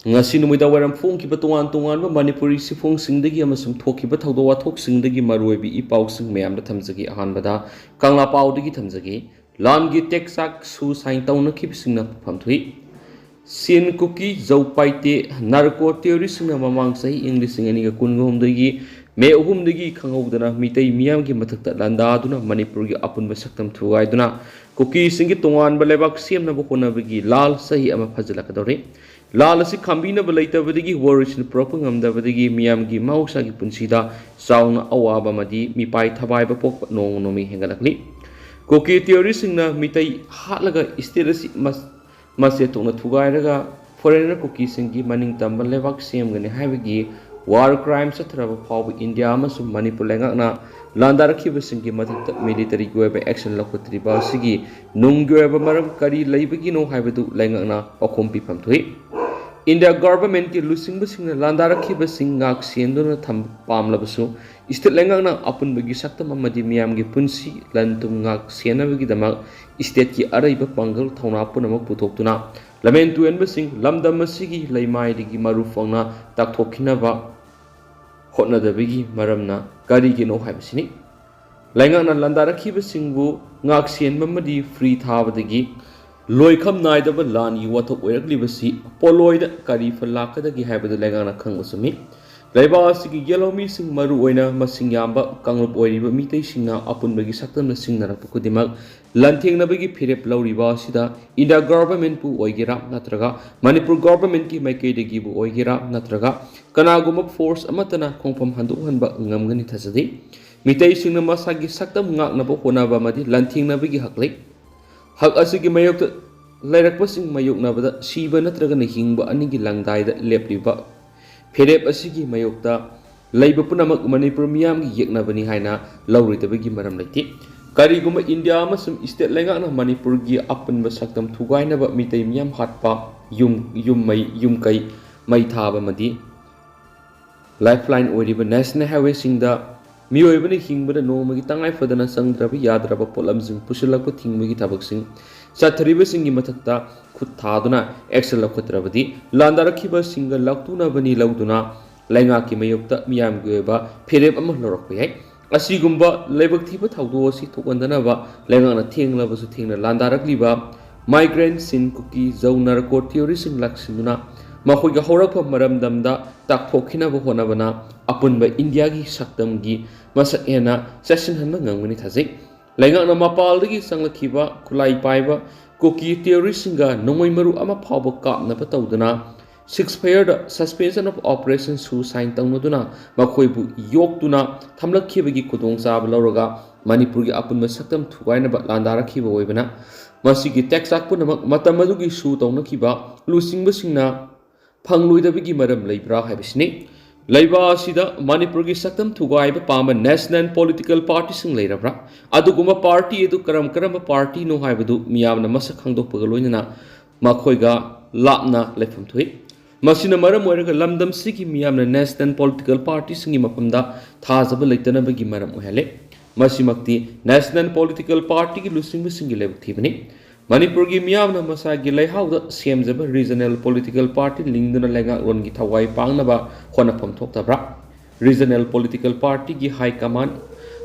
ngasi numida waram phung ki batungan tungan ba manipuri sifung singdagi amasung thokiba thawdo wathok singdagi maroibi ipau sing mayam da thamjagi ahan bada kangla paudagi thamjagi lan gi tekchak su sain tounakhiba singna Pupham thui sin Kuki zau paite narco theory singna mamang sahi english singani ga kungom dagi me uhum dagi khanghodana mitai miyam gi mathakta landa duna manipur gi apun ba saktam thuai duna Kuki singi tungan ba lebak siam na bokona bagi lal sahi ama phajala kadore लाल असी खांबीना बलैतबदगी वरिसन प्रोपंग amdabadagi miyamgi mausagi punsida sauna awaba madi mipai thabaiba pok nong nomi hengalakli Kuki theory singna mitai hatlaga state mase tongna thugairaga foreigner Kuki singi maning tamba lewak semgani haibagi war crime satraba phaw India amasum Manipur lengakna landarakhiba singi mathakta military goeba action lakotriba sigi nunggoeba maram kari leibagi no haibadu lengakna okhom pipam thui India government ki lusing basing landarakhiba sing ngak senduna tham pamlabasu state lengakna apun bagi saktam amadi miyam gi punsi lantum ngak senabagi damak state ki araiba pangal thauna punamak putoktuna lamen tuen basing lamdam asigi leimai digi marufangna takthokinaba hotna dabigi maramna kari gi no haibasini lengakna landarakhiba singbu ngak senbamadi free thabadagi loikham naidaba lan yi wathok oiraklibasi poloida kari falakadagi haibadu lengana khangusumi laiba asigi yellow sing maru oina masing yamba kanglup oiriba mitei singna apunbagi saktamna singnarakpa kudimak lanthengnabi phirep lauriba sida India government pu oigera natraga Manipur government ki maikaidagi bu oigera natraga kanaguma force amatana khongpham handuhanba ngamgani thasadi mitei singna masagi saktam ngaknaba honaba madi lanthengnabi haklai hak asigi mayok lairakpasing mayoknabada siba natragana hingba anigi langdaida lepliba pherep asigi mayokta laiba punamak Manipur miyam gi yeknabani haina lauridabagi maram laiti kariguma India amasum state lengakna Manipur gi apunba saktam thugainaba mitai miyam hatpa yum kai mai thaba madi lifeline oriba national highway singda miyoibani hingbada nomagi tangai fadana sangdraba yadraba polamsing pusilakpa thingmagi thabaksing sathariba singi mathakta khut thaduna action lakhatrabadi landarakhiba singa laktuna bani lauduna lainga ki mayokta miyam goeba pherep ama lorakpa yai asigumba laibak thiba thawdo asi thokandana ba lainga na thenglabasu thengna landarakliba migrant sin Kuki zaunar ko theory sing laksinduna mahoiga horakpa maramdamda takthokina bo honabana apunba India gi saktam gi masak ena session hanba ngangmani thajik laingakna mapaldagi sanglakhiba khulai paiba Kuki theory singa nongoi maru ama phawba kapna pa tawduna 6 fire suspension of operation su sign tawnaduna makhoibu yoktuna thamlakhibagi khudong chaba lawraga Manipur gi apunba saktam thugaina ba landarakhiba oibana masigi tekchak punamak matam adugi su tawnakhiba lusingba singna phangloidabigi maram leibra haibisni laiba asida Manipur gi saktam thugaiba pamba national political party sing leirabra aduguma party edu karam party no haibadu miyamna masak khangdokpaga loinana makhoiga lapna lefam thui masina maram oiraga lamdam sigi miyamna national political party singi mapamda thajaba leitana bagi maram ohale masimakti national political party gi lusingba singi lebak thibani Manipur gi miyamna masagi laihawda semjaba regional political party lingduna lenga longi thawai pangnaba honapam thoktabra regional political party gi high command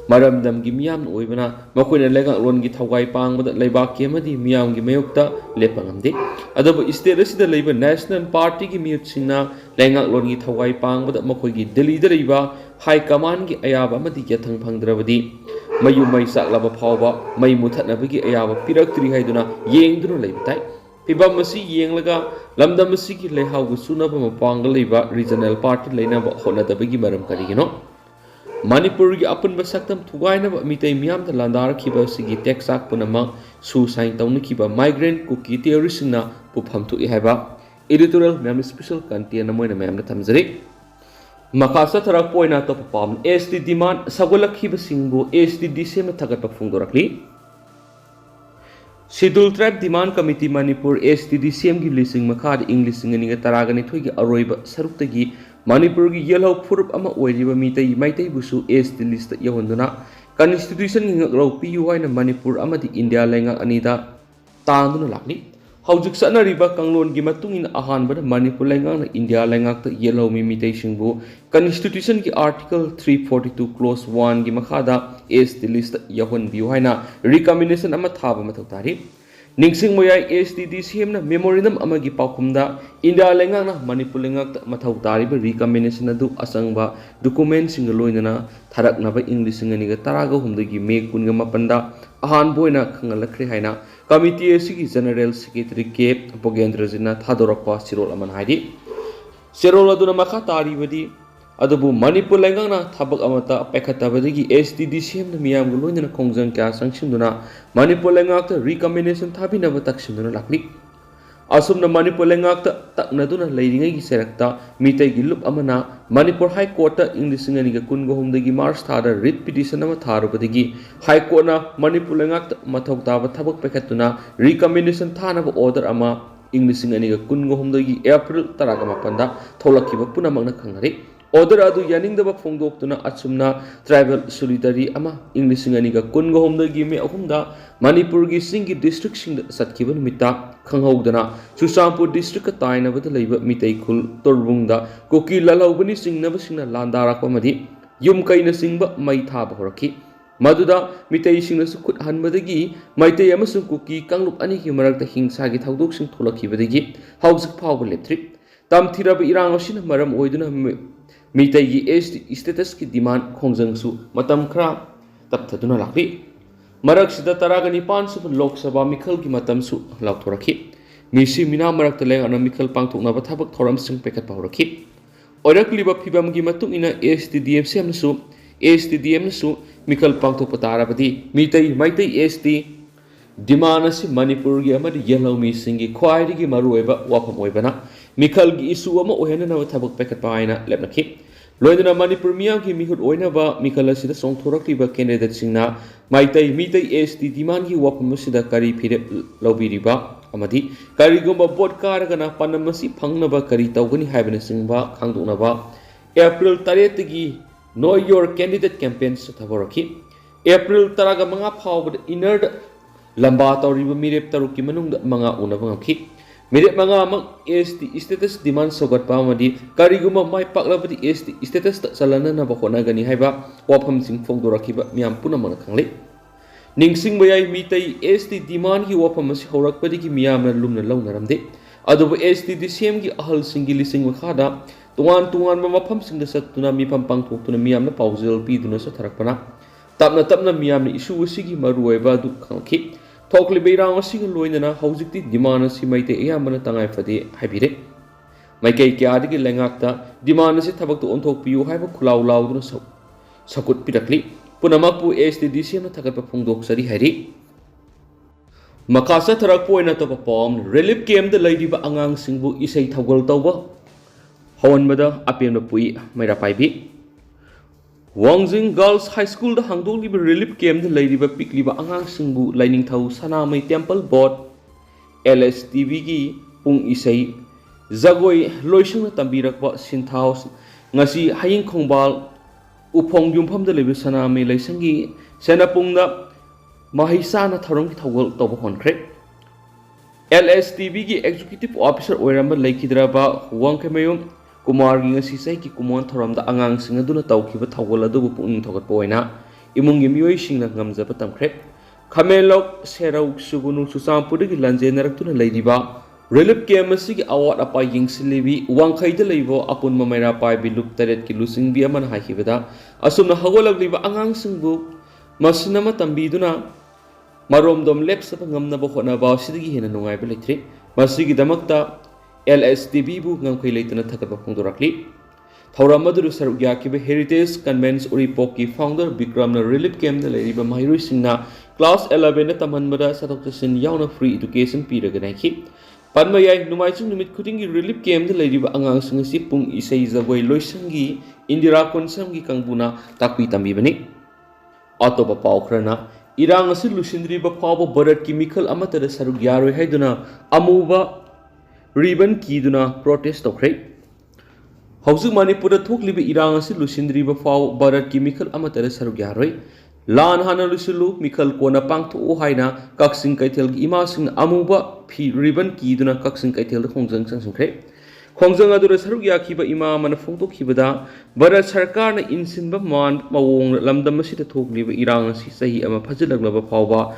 maramdam gi miyam oibana makoina lenga longi thawai pangbada leibak kemadi miyam gi mayokta lepangamde adabu state asida leiba national party gi miyutsina lenga longi thawai pangbada makoi gi delhi da leiba high command gi ayaba amadi yathang phangdrabadi mayu mai saklaba phawba mai muthatnabagi ayaba piraktri haiduna yengduna leibai pibam masi yenglaga lamdam masi gi leihawgu sunaba mapanga leiba regional party leinaba honadabagi maram karigino Manipur gi apunba saktam thugainaba mitai miyam da landarakhiba sigi tekchak punama su sain tawnakhiba migrant Kuki theory singna Pupham thu ihaiba editorial mem special content namoina mem na thamjari Makasa tarak poina to Pupham SD demand sagolakhiba singbu SDD sema thagatpa phungdorakli Scheduled Tribe Demand Committee Manipur STD CM gi lising makhad English singani taragani thoigi aroiba saruktagi Manipur gi yellow furup ama oiriba mitai maitai busu ST list yahonduna constitution gi ngaklo PU na Manipur amadi India lenga anida tanduna lakni Haujuk sanariba kanglon gi matungin ahanbada Manipur lengang India lengak ta yellow mimitay singbu Constitution ki Article 342 Clause 1 gi makhada ST list yahon biu haina recommendation ama thaba mathau tari Ningsing moyai STDCM na memorandum ama gi paukumda India lengang na Manipur lengak ta mathau tari ba recommendation adu asangba document sing loinana tharak na ba English ngani ga taraga humdagi me kun ga mapanda ahan boina khangalakri haina Committee asigi General Secretary K. Pogendrazina Thadorapa Sirol Aman Haidi. Sirol Aduna Maka Tari Vadi Adabu Manipur Langana Tabak Amata Pekatabadi STDCM the Miam Gulun in a Kongzan Ka Sanction Duna Manipur Langata recommendation Tabina Vataction Lakli. Asum the Manipur Langata Taknaduna Lady Selecta Mita Gilup Amana Manipur High Court English Singaniga Kungo Hum the Gimar started writ petition of Tarabadigi High Court Manipur Langata Matokdava Tabak Pekatuna recommendation Tanab order Ama English Singaniga Kungo Hum the April Taragamapanda Tolakiba Punamana Kangari Order Adu Yaning the Fongdoktuna Atsumna Tribal Solitary Ama English Singaniga Kungo Hum the Gimi Ahumda Manipurgi Singi district Satkiban Mita Kanghodana Susampur district Taina with the labor Mitaikul Torbunda Kuki Lalobani Sing never sing a Landara Komadi Yum Kaina Singba Maita Horaki Maduda Mitai Singers could Hanbadagi Maite Yamasu Kuki Kanglup Ani Humarak the Hing Sagi Tauduksing Tolaki Badagi House of Power Electric Tam Tirab Irangosin Maram Oiduna Mitai status ki demand Kongzangsu Matam Kra Taptaduna Laki Marak Sida Taragani Pansu Lok Sabha Mikal ki Matamsu Lautoraki Misi Mina Marak the Lang and Mikal Pangtuk Nabatabak Toram Sing Pekat Pauraki Orakliba Pibam Gimatung in a STDM Semsu STDM Su Mikal Pangtuk Patarabadi Mitai Maitai ST Dimanasi Manipur Yamad Yellow Missingi Quaidi Marueva Wapam Oibana Mikal gi isu ama ohena na tabak pekat paina lepnaki loidana Manipur miyam ki mihut oina ba Mikal asida songthorakli ba candidate singna maitai ST diman gi wapam sida kari phire lobiriba amadi kari gomba bot karagana panamasi phangnaba kari tawgani haibana singba khangdunaba April 3 gi know your candidate campaigns thaboraki April taraga manga phawbad inner lamba tawriba mirep taruki manungda manga unaba ngaki Mirip mga ST status demand sogat pamadi kariguma may paklabadi ST status salana na bakona gani haiba wapam sing fogdorakiba miyam puna mga kangli ningsing bayay mitay ST demand hi wapam mas horak padi ki miyam na lumna law naramde adobo ST DCM gi ahal singi lising wakada tungan mapam sing dasat tuna mi pampang tuna miyam na pauzil pi duna sa tarakpana tapna miyam na isu wasigi maruwaiba du kangki Thokli Beirang Sing Loinana, Hosiki, Dimana Simaite, Yamana Tangai Fadi, Habire. My cake Yadiki Langakta, Dimana Tabak to Ontopiu, have a cloud loud so. Sakut Pitakli, Punamapu STDC, Takapung Doksari Hari. Makasa Tarapo in a top of palm, relief came the lady Angang Singbu is a toggle tower. Howan Mother, Apian Pui, Mirapai. Wangjing Girls High School the Hangdong Liber Relief came the lady by Pick Liba Angang Singbu Lining Tau Sanamay Temple Board LSTV Pung Isay Zagoy Loisung Tambirakwa Sinthaus Ngasi Haying Kongbal Upong Yumpam the Liber Sanamay Laisangi Senapungda Mahisana Tarong Tawal Tobahon Crek LSTV Executive Officer Oiramba Lakidraba Wangkamayum Kumar gi ngasi sai ki kumon thoram da angang sing aduna tawkiba thawal adu puning thogat poina imung gi mioi sing na ngamjaba tamkhre khamelok serau sugunu susampur gi lanjenarak leidiba relief camp asi gi award apa yingsilibi wangkhai da leibo apun mamaira pai bi lup taret ki lusing bi aman hakibada asumna hagolak liba angang singbu masinama tambiduna marom dom lep sa ngamna bo khona ba sidigi hena nungai ba letre masigi damakta LSTB bu ngangkhoi leitana thakaba phongdorakli thauramadu sarugya kibe heritage convents uripok ki founder Bikram na relief camp na leiriba mahirui singna class 11 na tamanmada satoktasin yauna free education piraga naiki panmayai numaichung numit khudingi relief camp na leiriba angang singasi pung isai jagoi loisangi Indira Konsam gi kangbuna takwi tambibani atoba paukrana irang asi lusindriba phawo barat ki mikhal amata da sarugya roi haiduna amuba Ribbon Kiduna protest of Crate. Housing Manipur Toklibi Iran Lucindri Bafau Barat Chemical Amateur Sarugaroi. Lan hana lusilu mikhal kona pangtho haina kaksing kaithel gi ima sing amuba phi ribbon ki duna kaksing kaithel da khongjang sangsangkhre khongjang adura saruk yakhiba ima mana phongtok khibada Bharat Sarkar na insinba man mawong lamdam asida thokliba irang asi sahi ama phajilaglaba phawba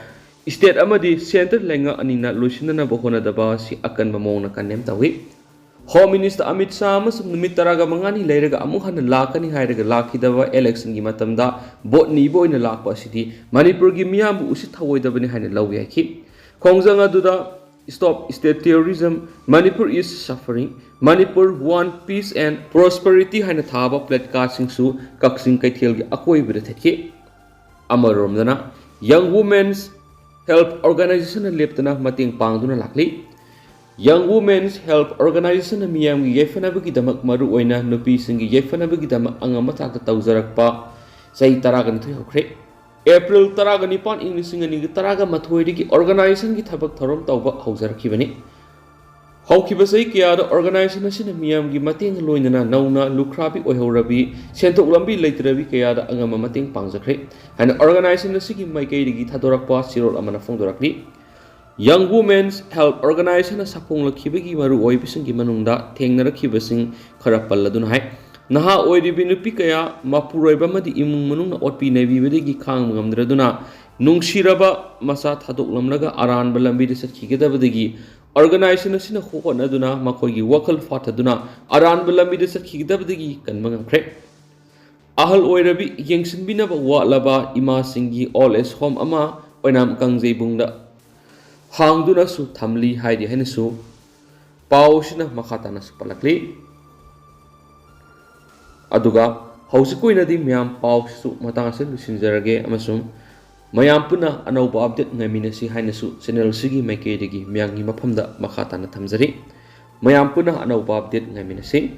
state amadi center lenga anina lusinana bahona daba si akan mamong na kanem tawi Home Minister Amit Shah amasung numit taraga mangani leiraga amung hana lakani hairaga lakhidaba election gi matamda bot ni boina lakpa asidi Manipur gi miyambu usit thawoidabani haina lawi yakhi khongjang aduda stop state terrorism Manipur is suffering Manipur want peace and prosperity haina thaba platcard singsu kaksing kaithel gi akoi bida thekhi amaromdana young women's help organization leptana mating pangduna lakli Young Women's Help Organization na miyamgi yefanabugi damak maru oina nupi singi yefanabugi damak ang amatak tawzarakpa sa taraga nito hokre April taraga ni pan English ni taraga mathoidigi organization gi thabak thorom tawba hawzarakibani hawkiba sai kya da organization na sin miyamgi mating loinana nauna lukrabi oihorabi sentok lambi leitrabi kya da angama mating pangjakre han organization na sigi maikaidigi thadorakpa sirol amana phongdorakli Young Women's Help Organization na sapong lakhibagi maru oi bisingi manungda thengnarakhibasing khara palladuna hai naha oiribi nupi kaya mapuroiba madi imung manungna otpi nebi bedigi khang ngamdraduna nungsiraba masa thadoklamlaga aranba lambi de sakhigedabadagi organization asina khonaduna makoigi wakal fathaduna aranba lambi de sakhigedabadagi kanmangamkhre ahal oirabi yengsinbinaba walaba ima singi all as home ama oinam kangjeibungda Hangduna su thamli haidi hainasu pausina makhatana su palakli aduga hausikoi nadi myam pausu matang se lusinjarage amasum mayam puna anauba update ngaminasi hainasu channel sigi maike digi myangi maphamda makhatana thamjari mayam puna anauba update ngaminasi